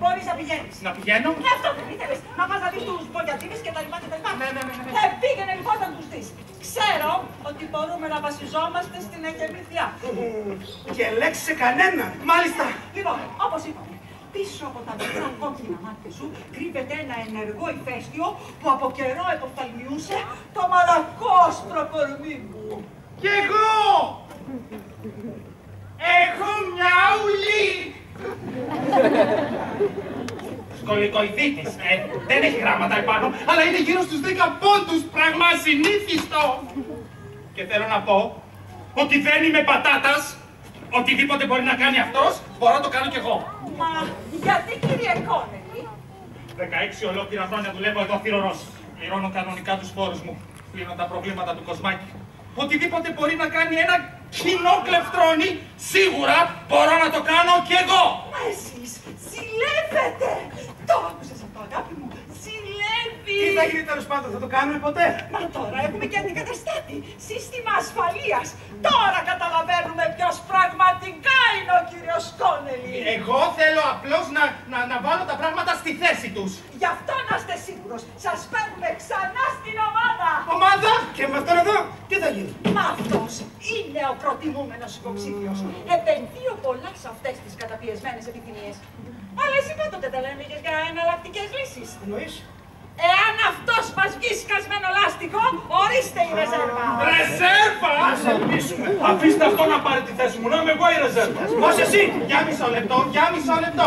Μπορείς να πηγαίνεις. Να πηγαίνω. Αυτό δεν ήθελες. Να πας να δεις τους μπογιατρίδες και τα λοιπά και τα λοιπά. Ναι. Πήγαινε λοιπόν να τους δεις. Ξέρω ότι μπορούμε να βασιζόμαστε στην εγκεμήθεια. Και λέξη σε κανένα. Μάλιστα. Λοιπόν, όπως είπαμε, πίσω από τα μικρά κόκκινα μάτια σου κρύβεται ένα ενεργό ηφαίστειο που από καιρό εποφθαλμιούσε το μαλακόστρο κορμί μου. Κι εγώ! Έχω μια ουλή! Σκολικοειδίτης. Δεν έχει γράμματα επάνω, αλλά είναι γύρω στους 10 πόντους, πράγμα ασυνήθιστο. Και θέλω να πω ότι δεν είμαι πατάτας. Οτιδήποτε μπορεί να κάνει αυτός, μπορώ να το κάνω κι εγώ. Μα γιατί, κύριε Κόνελη? 16 ολόκληρα χρόνια δουλεύω εδώ θηρορός. Πληρώνω κανονικά τους φόρους μου. Πλύνω τα προβλήματα του Κοσμάκη. Οτιδήποτε μπορεί να κάνει ένα κοινό κλεφτρόνι, σίγουρα μπορώ να το κάνω κι εγώ. Μα εσείς ζηλεύετε! Το άκουσες αυτό, αγάπη μου. Ζηλεύει! Τι θα γίνει τέλος πάντων, θα το κάνουμε ποτέ? Μα τώρα έχουμε και αντικαταστάτη. Σύστημα ασφαλείας. Τώρα καταλαβαίνουμε ποιος πραγματικά είναι ο κύριος Κόνελη. Εγώ θέλω απλώς να βάλω τα πράγματα στη θέση τους. Γι' αυτό να είστε σίγουρος. Σας παίρνουμε ξανά στην ομάδα. Ομάδα! Και με αυτόν εδώ, τι θα γίνει? Μα αυτός είναι ο προτιμούμενος υποψήφιος. Επενδύω πολλά σε αυτές τις καταπιεσμένες επιθυμίες. Αλλά εσύ πάντοτε δεν έλεγες για εναλλακτικές λύσεις. Εννοείς? Εάν αυτός μας βγει σκασμένο λάστιχο, ορίστε η ρεζέρβα. Ρεζέρβα! Να σε ελπίσουμε. Αφήστε αυτό να πάρει τη θέση μου, να είμαι εγώ η ρεζέρβα. Πώς εσύ? Για μισό λεπτό.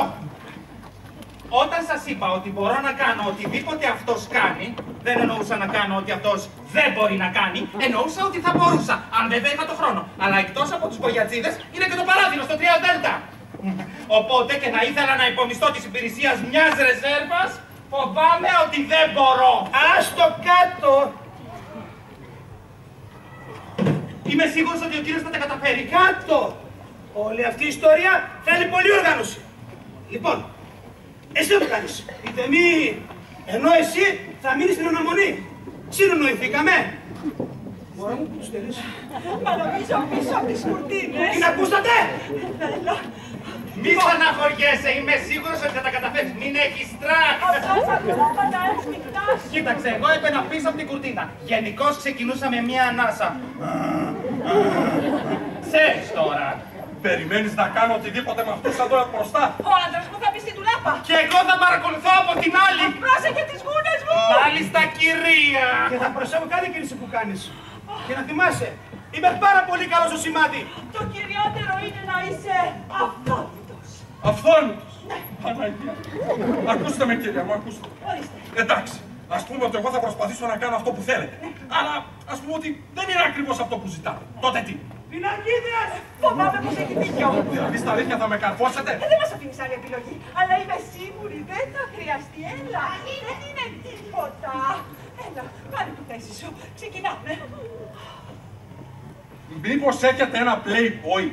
Όταν σας είπα ότι μπορώ να κάνω οτιδήποτε αυτός κάνει, δεν εννοούσα να κάνω ότι αυτός δεν μπορεί να κάνει, εννοούσα ότι θα μπορούσα, αν βέβαια είχα το χρόνο. Αλλά εκτός από τους μπογιατζίδες, είναι και το παράδειγμα στο 3 Δέλτα. Οπότε και να ήθελα να υπομισθώ της υπηρεσίας μιας ρεζέρβας, φοβάμαι ότι δεν μπορώ. Άστο κάτω. Είμαι σίγουρος ότι ο κύριος θα τα καταφέρει. Κάτω. Όλη αυτή η ιστορία θέλει πολλή οργάνωση. Λοιπόν, εσύ το κάνεις. Είτε μη, ενώ εσύ θα μείνεις στην αναμονή. Συνονοηθήκαμε. Μωρά μου, που τους θέλεις? Μα νομίζω πίσω από τις κουρτίνες. Την ακούσατε? Έλα. Μη στεναχωριέσαι, είμαι σίγουρος ότι θα τα καταφέρεις. Μην έχεις τρακ. Αυτός ακόμα έσμικτας. Κοίταξε, εγώ έπαινα πίσω από την κουρτίνα. Γενικώς ξεκινούσα με μία ανάσα. Ξέρεις τώρα. Περιμένεις να κάνω οτιδήποτε με αυτούς εδώ μπροστά? Ο άντρας μου θα μπει στην τουλάπα. Και εγώ θα παρακολουθώ από την άλλη. Πρόσεχε τις γούνες μου. Μάλιστα, κυρία. Και θα προσέχω κάθε κίνηση που κάνεις. Και να θυμάσαι, είμαι πάρα πολύ καλός στο σημάδι. Το κυριότερο είναι να είσαι αυθόρμητος. Αυθόρμητος. Παναγία. Ακούστε με, κυρία μου, ακούστε. Ορίστε. Εντάξει, ας πούμε ότι εγώ θα προσπαθήσω να κάνω αυτό που θέλετε. Αλλά ας πούμε ότι δεν είναι ακριβώς αυτό που ζητάτε. Τότε τι? Πινακίδες! Φοβάμαι πως έχει δίκιο. Δηλαδή στα αλήθεια θα με καρφώσετε? Δεν μας αφήνεις άλλη επιλογή. Αλλά είμαι σίγουρη δεν θα χρειαστεί. Έλα, δεν είναι τίποτα. Έλα, πάρε τη θέση σου. Ξεκινάμε. Μήπως έχετε ένα Playboy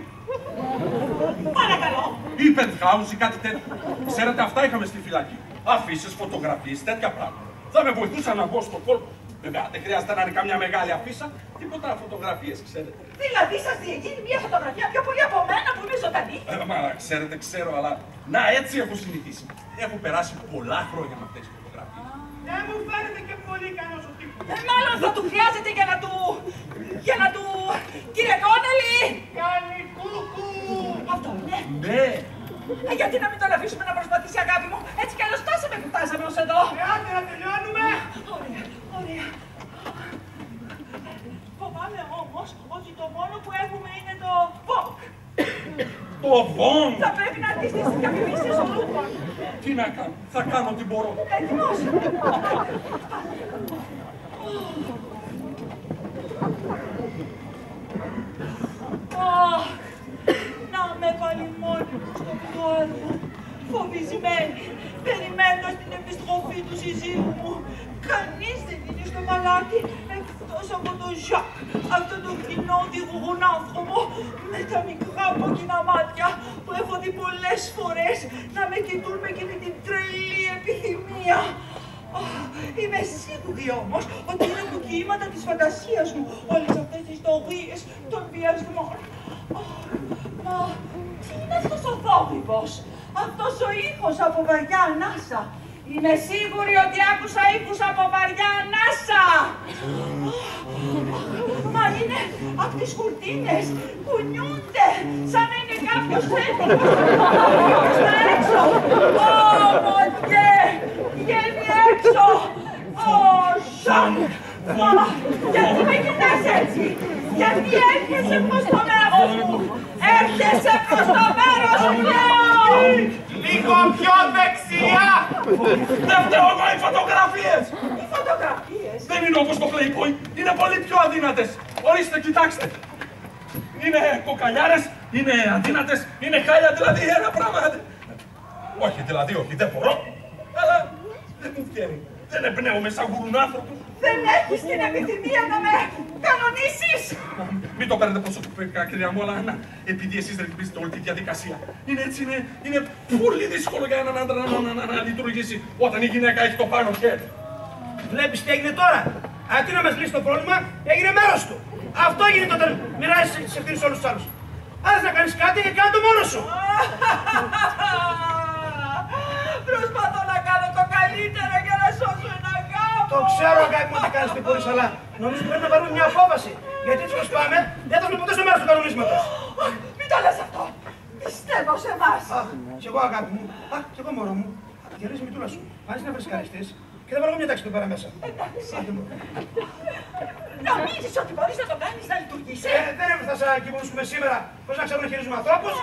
Παρακαλώ. ή penthouse ή κάτι τέτοιο? Ξέρετε, αυτά είχαμε στη φυλακή. Αφήσεις, φωτογραφίες, τέτοια πράγματα. Θα με βοηθούσαν να μπω στον κόλπο. Βέβαια, δεν χρειάζεται να είναι καμιά μεγάλη αφίσα, τίποτα φωτογραφίες, ξέρετε. Δηλαδή σας διεγίνει μια φωτογραφία πιο πολύ από μένα που είμαι ζωντανή. Μα ξέρετε, ξέρω, αλλά να έτσι έχω συνηθίσει. Έχω περάσει πολλά χρόνια με αυτές τις φωτογραφίες. Δεν μου φαίνεται και πολύ καλός ο τύπος. Μάλλον θα του χρειάζεται για να του... Κύριε Κόνελη! Κάνει κούκου. Αυτό είναι. Ναι. Γιατί να μην τον αφήσουμε να προσπαθήσει, αγάπη μου. Έτσι κι αλλιώς φτάσαμε που φτάσαμε ως εδώ. Άντε να τελειώνουμε. Ωραία, ωραία. Φοβάμαι όμως ότι το μόνο που έχουμε είναι το Vogue. Το βόμ. Θα πρέπει να αντιστήσεις διαφημίσεις ο Λούκον. Τι να κάνω, θα κάνω ό,τι μπορώ. Έτοιμος. Αχ, να με πάλι μόνη μου στο μπουντουάρο, φοβισμένη, περιμένοντας την επιστροφή του συζύγου μου. Κανείς δεν είναι στο παλάτι εκτός από τον Ζακ, αυτόν τον κοινόδη γουγουνάνθρωπο με τα μικρά κόκκινα μάτια που έχω δει πολλές φορές να με κοιτούν με εκείνη την τρελή επιθυμία. Είμαι σίγουρη όμως ότι είναι από κύματα της φαντασίας μου όλες αυτές τις ιστορίες των βιασμών. Μα τι είναι αυτός ο θόρυβος? αυτός ο ήχος από βαριά ανάσα. Είμαι σίγουρη ότι άκουσα ήχους από βαριά ανάσα. Μα είναι από τις κουρτίνες, κουνιούνται, σαν να είναι κάποιος έτοιμος στα έξω. Μοντιέ, βγαίνει έξω. Σοκ. Μα, γιατί με κοιτάς έτσι, γιατί έρχεσαι προς το μέρος μου, έρχεσαι προς το μέρος μου, λέω. Λίγο πιο δεξιά! Δεν φταίω εγώ οι φωτογραφίες! Οι φωτογραφίες. Δεν είναι όπως το Playboy, είναι πολύ πιο αδύνατες. Ορίστε, κοιτάξτε. Είναι κοκαλιάρες, είναι αδύνατες, είναι χάλια, δηλαδή ένα πράγμα. Όχι, δηλαδή, όχι, δεν μπορώ, αλλά δεν μου βγαίνει. Δεν εμπνέομαι σαν γουρουνάνθρωπος. Δεν έχεις την επιθυμία να με κανονίσεις. Μην το παίρνετε προσωπικά, κυρία μου, αλλά επειδή εσείς ρυθμίζετε όλη τη διαδικασία. Είναι έτσι, είναι πολύ δύσκολο για έναν άντρα να λειτουργήσει όταν η γυναίκα έχει το πάνω χέρι. Βλέπεις τι έγινε τώρα. Αντί να μας λύσει το πρόβλημα, έγινε μέρος του. Αυτό έγινε όταν μοιράζεσαι τις ευθύνες σε όλους τους άλλους. Αν θες να κάνεις κάτι, κάνε το μόνος σου. Προσπαθώ να κάνω το καλύτερο για να σώσω ένα γάμο. Το ξέρω, αγάπη μου, ότι κάνεις τι μπορείς, αλλά νομίζω ότι πρέπει να πάρουμε μια απόφαση. Γιατί έτσι όπως πάμε, δεν θα βρούμε ποτέ στο μέρος του κανονίσματος. Μην το λες αυτό. Πιστεύω σε εμάς. Αχ, κι εγώ, αγάπη μου. Αχ, κι εγώ, μωρό μου. Γυρίζει με τούλα σου. Πάνεις να φρεσκαριστείς και θα βάλω μια τάξη εδώ πέρα μέσα. Εντάξει. Νομίζεις ότι μπορείς να το κάνεις να λειτουργήσει. Δεν έφτασα εκεί που βρίσκουμε σήμερα. Πώς να ξέρουμε να χειρίζουμε ανθρώπους.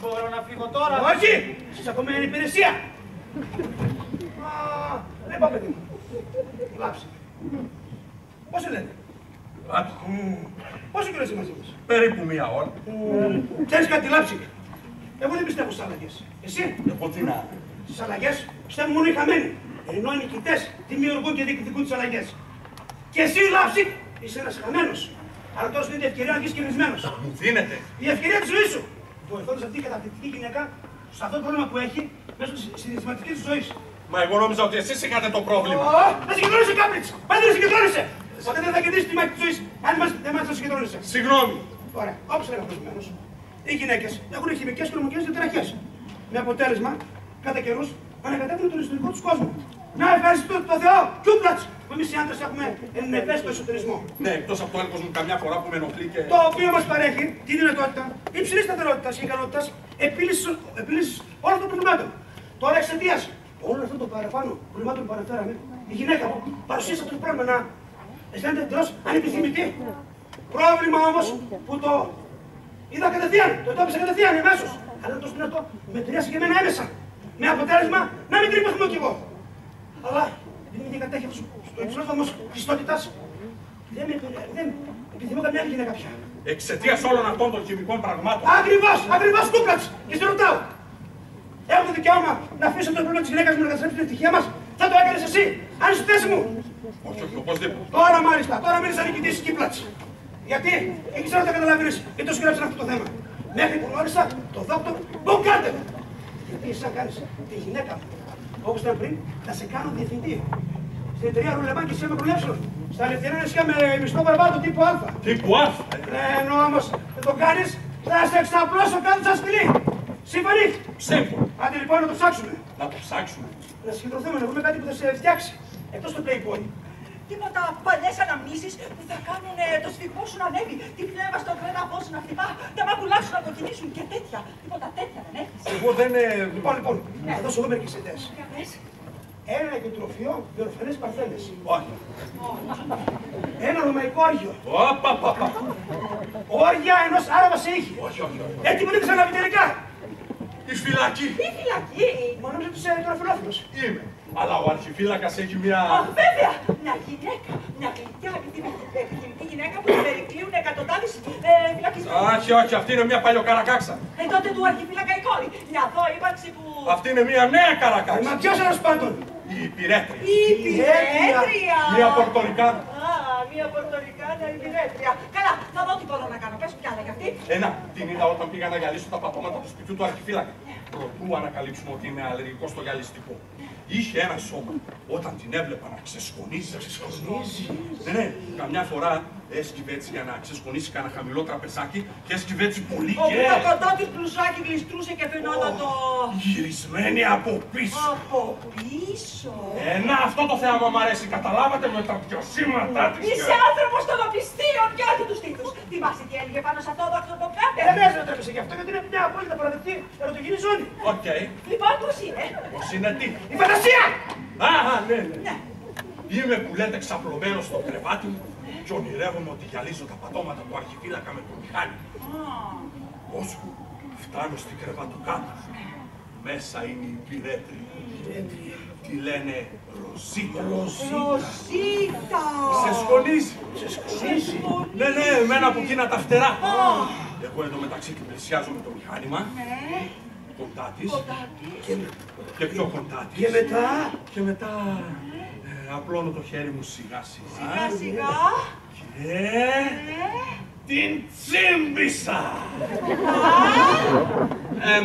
Μπορώ να φύγω τώρα? Όχι! Σας απομένει υπηρεσία! Λοιπόν, παιδί μου. Λάψη. Πώς σε λένε? Λάψη. Πόσο καιρό είσαι μαζί μας? Περίπου μία ώρα. Ξέρεις κάτι, Λάψη? Εγώ δεν πιστεύω στις αλλαγές. Εσύ? Εγώ τι να. Στις αλλαγές πιστεύουν μόνο οι χαμένοι. Ενώ οι νικητές δημιουργούν και διεκδικούν τις αλλαγές. Και εσύ, Λάψη, είσαι ένας χαμένος. Αλλά τώρα σου δίνει ευκαιρία να βγεις κερδισμένος. Μου δίνεται. Η ευκαιρία της ζωής σου. Βοηθώντας αυτή η καταπληκτική γυναίκα σε αυτό το πρόβλημα που έχει μέσω της συναισθηματικής της ζωής. Μα εγώ νόμιζα ότι εσείς είχατε το πρόβλημα. Δεν συγκεντρώνεσαι, Κάπριτς! Πάντα δεν συγκεντρώνεσαι! Ποτέ δεν θα κερδίσεις τη μάχη της ζωής αν δεν μάθεις να συγκεντρώνεσαι. Συγγνώμη. Ωραία, όπως έλεγα προηγουμένως, οι γυναίκες έχουν χημικές και ορμονικές διαταραχές. Με αποτέλεσμα, κατά καιρούς, να ανακατεύουν τον ιστορικό τους κόσμο. Να ευχαριστώ το Θεό, κιούπλατς, που εμείς οι άντρες έχουμε ευαίσθητο εσωτερισμό. Ναι, εκτός από το έλεγχος μου καμιά φορά που με ενοχλεί και. Το οποίο μας παρέχει τη δυνατότητα υψηλής σταθερότητας και ικανότητας επίλυσης όλων των προβλημάτων. Τώρα εξαιτίας όλων αυτών των παραπάνω προβλημάτων που αναφέραμε, η γυναίκα μου παρουσίασε αυτό το πρόβλημα να αισθάνεται εντελώς ανεπιθυμητή. Πρόβλημα όμως που το είδα κατευθείαν, το εντόπισα κατευθείαν εμέσως. Αλλά τόσο δυνατό με επηρέασε και εμένα έμεσα. Με αποτέλεσμα να μην τρυπηθούμε κι εγώ. Αλλά επειδή με κατέχει στο υψηλό βαθμό πιστότητας, δεν επιθυμώ καμιά άλλη γυναίκα πια. Εξαιτίας όλων αυτών των χημικών πραγμάτων. Ακριβώς, κούκλατς! Και σε ρωτάω. Έχω το δικαίωμα να αφήσω το πρόβλημα της γυναίκας μου να καταστρέψει την ευτυχία μας. Θα το έκανες εσύ, αν είσαι στη θέση μου. Όχι, οπωσδήποτε. Τώρα μάλιστα, τώρα μείνεις σαν νικητής Κύπλατς. Γιατί, ήξερα ότι θα καταλαβαίνεις γιατί το σκράψαν αυτό το θέμα. Μέχρι που γνώρισα τον δόκτωρ Μποκάρτερ. Γιατί εσύ να κάνεις τη γυναίκα μου, όπως ήταν πριν, να σε κάνω διευθυντή. Στην εταιρεία Ρουλεμάν και ΣΥΑ ΜΕ. Στα ελευθερία νησιά με μισθό παραπάνω τύπου Α. Τύπου Α. Ναι, ενώ όμως δεν το κάνεις, θα σε εξαπλώσω κάτω σαν σκυλί. Σύμφωνοι. Σύμφωνοι. Άντε λοιπόν να το ψάξουμε. Να το ψάξουμε. Να συγκεντρωθούμε, να βρούμε κάτι που θα σε φτιάξει. Εκτός του Playboy. Τίποτα παλιές αναμνήσεις που θα κάνουν το σφυγμό σου να ανέβει, τη φλέβα στο κρέδαφό σου να χτυπά, τα μάγουλά σου να κοκκινήσουν και τέτοια. Τίποτα τέτοια δεν έχεις. Εγώ δεν. Λοιπόν, θα δώσω εγώ μερικές ιδέες. Για πες. Ένα οικοτροφείο με ορφανές παρθένες. Όχι. Ένα ρωμαϊκό όργιο. Οπαπαπα. Όρια ενός Άραβα σε ήχη. Όχι. Έτσι που δεν ξαναβεί τελικά. Η φυλακή. Τι φυλακή. Μα νόμιζα ότι είσαι τροφιλόφιλος. Είμαι. Αλλά ο αρχιφύλακας έχει μια. Βέβαια, μια γυναίκα, μια γλυκιά επιθυμητή γυναίκα που την περικλείουν εκατοντάδες φυλακισμένους. Όχι, αυτή είναι μια παλιοκαρακάξα. Τότε του αρχιφύλακα η κόρη, μια δω ύπαρξη που... Αυτή είναι μια νέα καρακάξα. Μα ποιος ένας πάντων. Η πυρέτρια. Η πυρέτρια. Μια πορτορικά. Μια πορτορικά. Κάνα υπηρέτρια. Καλά, θα δω τι μπορώ να κάνω. Πες μου κι άλλα για αυτή. Την είδα όταν πήγα να γυαλίσω τα πατώματα του σπιτιού του αρχιφύλακα. Προτού ανακαλύψουμε ότι είναι αλλεργικό στο γυαλιστικό. Είχε ένα σώμα. Όταν την έβλεπα να ξεσκονίζει. Ναι, καμιά φορά έσκυβε έτσι για να ξεσκονίσει κανένα χαμηλό τραπεζάκι και έσκυβε έτσι πολύ Όπου το κοντό της μπλουζάκι γλιστρούσε και φαινόταν το... Γυρισμένη από πίσω. Από πίσω. Αυτό το θέαμα μου αρέσει. Καταλάβατε με τα πιασίματά της. Είσαι άνθρωπος των οπισθίων και όχι του στήθους. Θυμάσαι τι έλεγε πάνω σε αυτό το ακτοποκάτε. Μέσα δεν το έπεσε γι' αυτό γιατί είναι μια απόλυτα παραδεκτή ερωτογενή ζώνη. Οκ. Λοιπόν, πώς είναι. Πώς είναι τι. Η φαντασία! Ναι. Είμαι που λέτε ξαπλωμένος στο κρεβάτι μου και ονειρεύομαι ότι γυαλίζω τα πατώματα του αρχιφύλακα με το μηχάνημα. Όσο φτάνω στην κρεβατοκάτα, μέσα είναι η υπηρέτρια. Τη λένε Ροζίτα. Ροζίτα. Σε σκονίζει. Ναι, εμένα από εκείνα τα φτερά. Εγώ εντωμεταξύ την πλησιάζω με το μηχάνημα. Κοντά της. Και πιο κοντά της. Και μετά απλώνω το χέρι μου σιγά σιγά. Και την τσίμπησα.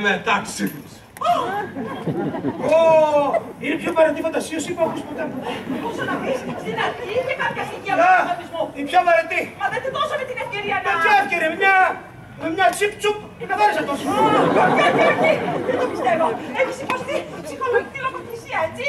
Μετά ξύπνησα. Είναι πιο βαρετή φαντασίωση που ακούσει ποτέ μου. Πόσο να πεις, στην αρχή είχε κάποια στοιχεία του Η πιο βαρετή. Μα δεν τη δώσαμε την ευκαιρία να... Με ποια ευκαιρία, με μια τσιπ τσουπ και καθάρισα τόσο. Όχι, δεν το πιστεύω. Έχεις υποστεί ψυχολογική λογοκρισία, έτσι.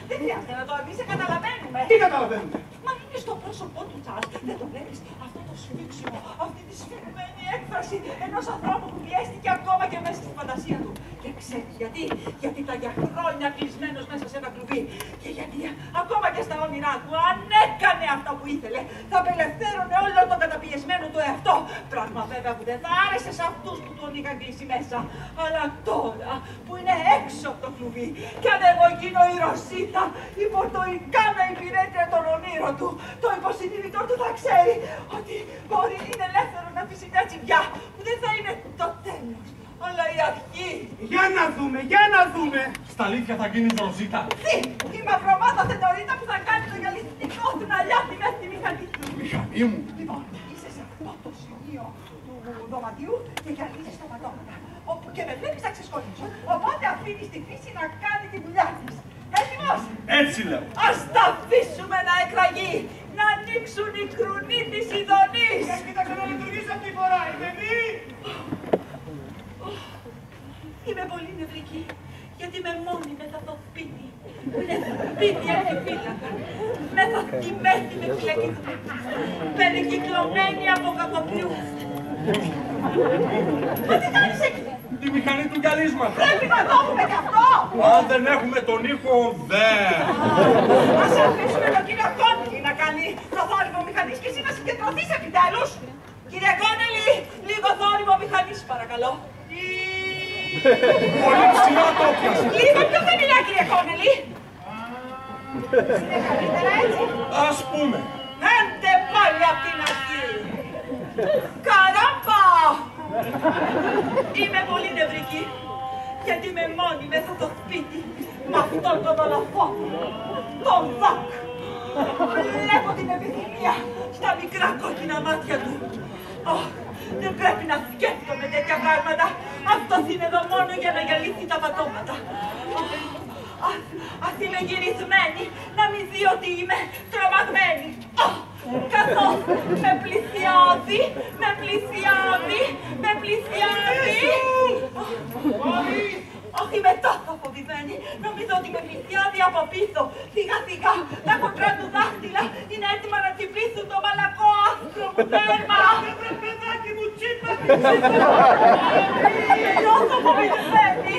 Δεν χρειάζεται να το αρνείσαι, καταλαβαίνουμε. Τι καταλαβαίνουμε. Μα είναι στο πρόσωπό του, Τσάρλς. Δεν το βλέπεις. Αυτό το σφίξιμο, αυτή τη σφιγμένη έκφραση ενός ανθρώπου που πιέστηκε ακόμα και μέσα στη φαντασία του. Και ξέρεις γιατί. Γιατί ήταν για χρόνια κλεισμένος μέσα σε ένα κλουβί. Και γιατί ακόμα και στα όνειρά του, αν έκανε αυτά που ήθελε, θα απελευθέρωνε όλο τον καταπιεσμένο του εαυτό. Πράγμα βέβαια που δεν θα άρεσε σε αυτούς που τον είχαν κλείσει μέσα. Αλλά τώρα που είναι έξω από το κλουβί και αν εγώ γίνω η Ροζίτα, η πορτοϊκάνα υπηρέτρια των ονείρων του, το υποσυνείδητό του θα ξέρει ότι μπορεί είναι ελεύθερο να αφήσει μια τσιμπιά που δεν θα είναι το τέλος, αλλά η αρχή. Για να δούμε. Στα αλήθεια θα γίνεις Ροζίτα. Τι, η μαυρομάτα θεντορίτα που θα κάνει το γυαλιστικό του να λιάθει μέσα στη μηχανή του. Μηχανή μου. Λοιπόν, είσαι σε αυτό το σημείο του δωματιού και γυαλίζεις τα πατώματα. Όπου και με βλέπεις να ξεσκονίζω, οπότε αφήνεις τη φύση να κάνει τη δουλειά της. Έτοιμος! Έτσι λέω. Ας τα αφήσουμε να εκραγεί, να ανοίξουν οι κρουνοί της ειδονής. Κοίταξε να λειτουργήσει αυτή τη φορά, είμαι μη. Είμαι πολύ νευρική, γιατί με μόνη μέσα στο σπίτι, που είναι σπίτι αρχιφύλακα, μέσα στη μέση με φυλακή του, περικυκλωμένη από κακοποιούς. Μα τι κάνεις εκεί? Τη μηχανή του γυαλίσματος. Πρέπει να το έχουμε κι αυτό! Αν δεν έχουμε τον ήχο, δεν. Ας αφήσουμε τον κύριο Κόνελη να κάνει το θόρυβο μηχανής και εσύ να συγκεντρωθείς επιτέλους. Κύριε Κόνελη, λίγο θόρυβο μηχανής παρακαλώ. Πολύ ψηλά το πιάσα. Λίγο πιο χαμηλά, κύριε Κόνελη. Είναι καλύτερα έτσι? Ας πούμε. Έντε πάλι απ' την αρχή. Καράμπα! Είμαι πολύ νευρική, γιατί είμαι μόνη μέσα στο σπίτι με αυτόν τον δολοφόνο, τον Δακ. Βλέπω την επιθυμία στα μικρά κόκκινα μάτια του. Δεν πρέπει να σκέφτομαι τέτοια πράγματα. Αυτός είναι εδώ μόνο για να γυαλίσει τα πατώματα. Ας είμαι γυρισμένη, να μην δει ότι είμαι τρομαγμένη. Καθώς με πλησιάζει. Όχι, είμαι τόσο φοβημένη. Νομίζω ότι με πλησιάζει από πίσω. Σιγά σιγά τα κοντρά του δάχτυλα είναι έτοιμα να τσιμπήσουν το μαλακό άστρο μου δέρμα. Παιδάκι μου, τσίπα! Είμαι τόσο φοβημένη.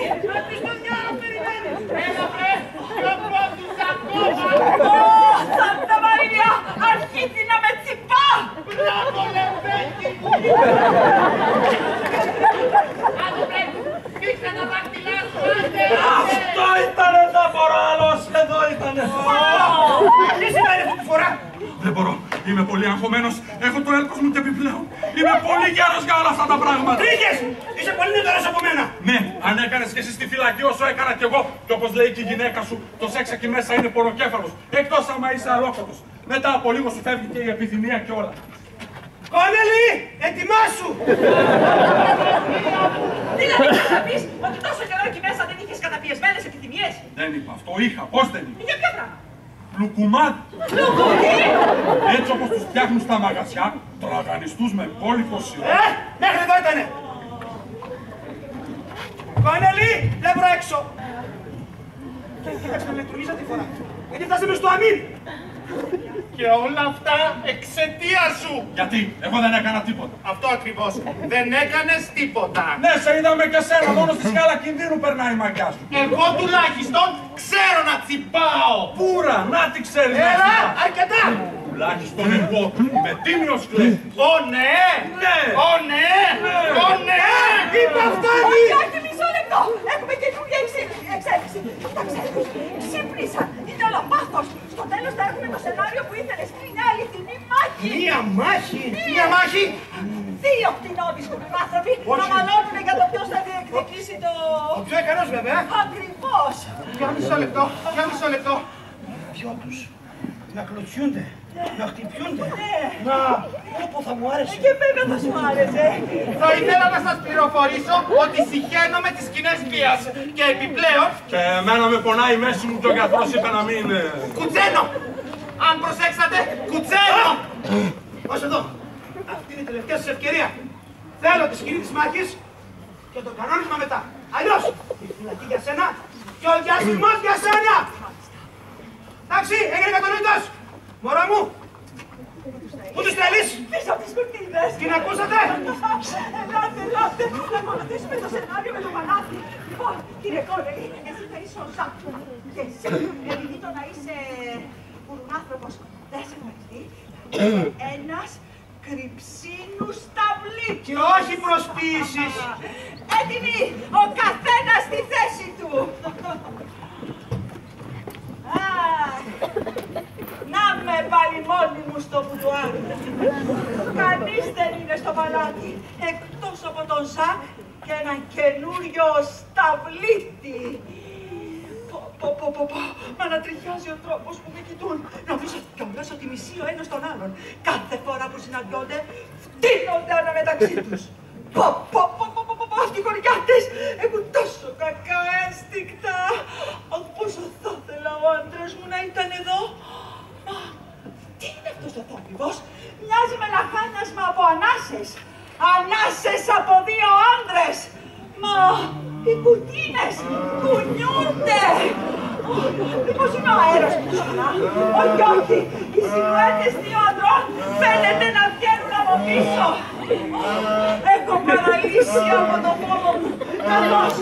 Έλα βρε, πιο πόντους ακόμα. Σάντα Μαρία, αρχίζει να με τσιπά. Μπράβο, λεβέντη μου. Άντε πρέπει, δείξε τα δάχτυλά σου, άντε. Αυτό ήτανε, δεν μπορώ άλλος, εδώ ήτανε. Τι σημαίνει αυτή τη φορά. Δεν μπορώ, είμαι πολύ αγχωμένος, έχω το έλκος μου και επιπλέον. Είμαι πολύ γέρος για όλα αυτά τα πράγματα. Τρίχες, είσαι πολύ νεότερος από μένα. Ναι, αν έκανες και εσύ στη φυλακή όσο έκανα κι εγώ, και όπως λέει και η γυναίκα σου, το σεξ εκεί μέσα είναι πονοκέφαλος. Εκτός άμα είσαι αλόκοτος. Μετά από λίγο σου φεύγει και η επιθυμία κιόλα. Κόνελη, ετοιμάσου! Δηλαδή θες να πεις ότι τόσο καιρό εκεί μέσα δεν είχες καταπιεσμένες επιθυμίες? Δεν είπα αυτό, είχα. Πώς δεν είχα? Για ποιο πράγμα? Λουκουμάδι. Λουκουμί! Έτσι όπως τους φτιάχνουν στα μαγαζιά, τραγανιστούς με μπόλικο σιρόπι. Μέχρι εδώ ήτανε! Κόνελη, λεύρο έξω! Και κοίταξε να λειτουργείς αυτή τη φορά. Γιατί φτάσαμε στο αμήν! Και όλα αυτά εξαιτία σου! Γιατί, εγώ δεν έκανα τίποτα. Αυτό ακριβώς. Δεν έκανες τίποτα. Ναι, σε είδαμε και σένα, μόνο στη σκάλα κινδύνου περνάει η μαγιά σου. Εγώ τουλάχιστον ξέρω να τσιπάω. Πούρα, να τι ξέρεις να Έλα, τσιπάς. αρκετά! Τουλάχιστον εγώ είμαι τίμιος κλέφτης. Ω ναι! Ναι! Ω ναι! Ω ναι! Είπα φτάνει! Όχι, μισό λεπτό! Έχουμε καινούργια εξέλιξη. Κοίταξε, ξύπνησα. Είναι όλο πάθος. Στο τέλος θα έχουμε το σενάριο που ήθελες. Είναι αληθινή μάχη. Μία μάχη! Μια μάχη! Δύο κτηνόδεις άνθρωποι να μαλώνουν για το ποιος θα διεκδικήσει το... Ο πιο ικανός βέβαια. Ακριβώς. Για μισό λεπτό, για μισό λεπτό. Δυο τους να κλωτσιούνται, να χτυπιούνται. Ναι. Να, όπου θα μου άρεσε. Και βέβαια θα σου άρεσε. Θα ήθελα να σας πληροφορήσω ότι συχαίνω με τις σκηνές βίας και επιπλέον Και εμένα με πονάει η μέση μου και ο γιατρός είπε να μην... κουτσένω. Αν προσέξατε, κουτσένω. Ως εδώ. Αυτή είναι η τελευταία σας ευκαιρία. Θέλω τη σκηνή της μάχης και το κανόνισμα μετά. Αλλιώς, η φυλακή για σένα και ο διασμός για σένα. Εντάξει, έγινε κατανοητός. Μωρά μου, πού τους θέλεις? Πίσω από τις κουρτίνες. Την ακούσατε? Ελάτε, ελάτε. Να ακολουθήσουμε το σενάριο με το μανάτι. Λοιπόν, κύριε Κόνελη, εσύ θα είσαι ο Ζακ. Και εσύ, επειδή το να είσαι ουρνάνθρωπος δεν σε βοηθεί, ένας κρυψίνου σταυλί. Και όχι προσποίησης. Έτοιμοι, ο καθένας στη θέση του. Να με πάλι μόνη μου στο μπουντουάρ. Κανείς δεν είναι στο παλάτι, εκτός από τον Ζακ και έναν καινούριο σταυλίτη. Μ' ανατριχιάζει ο τρόπος που με κοιτούν. Νομίζω κιόλας ότι μισεί ο ένας τον άλλον. Κάθε φορά που συναντιόνται, φτύνονται αναμεταξύ τους. Αυτοί οι κοριάτες έχουν τόσο κακά ένστικτα. Πόσο θα ήθελα ο άντρας μου να ήταν εδώ. Μα, τι είναι αυτός ο θόρυβος? Μοιάζει με λαχάνιασμα από ανάσες. Ανάσες από δύο άντρες. Μα, οι κουτίνες κουνιούνται. Μήπως είναι ο αέρας που ξανά? Όχι, όχι. Οι σιλουέτες δύο ανδρών φαίνεται να βγαίνουν από πίσω. Έχω παραλύσει από το πόνο μου. Καλώς.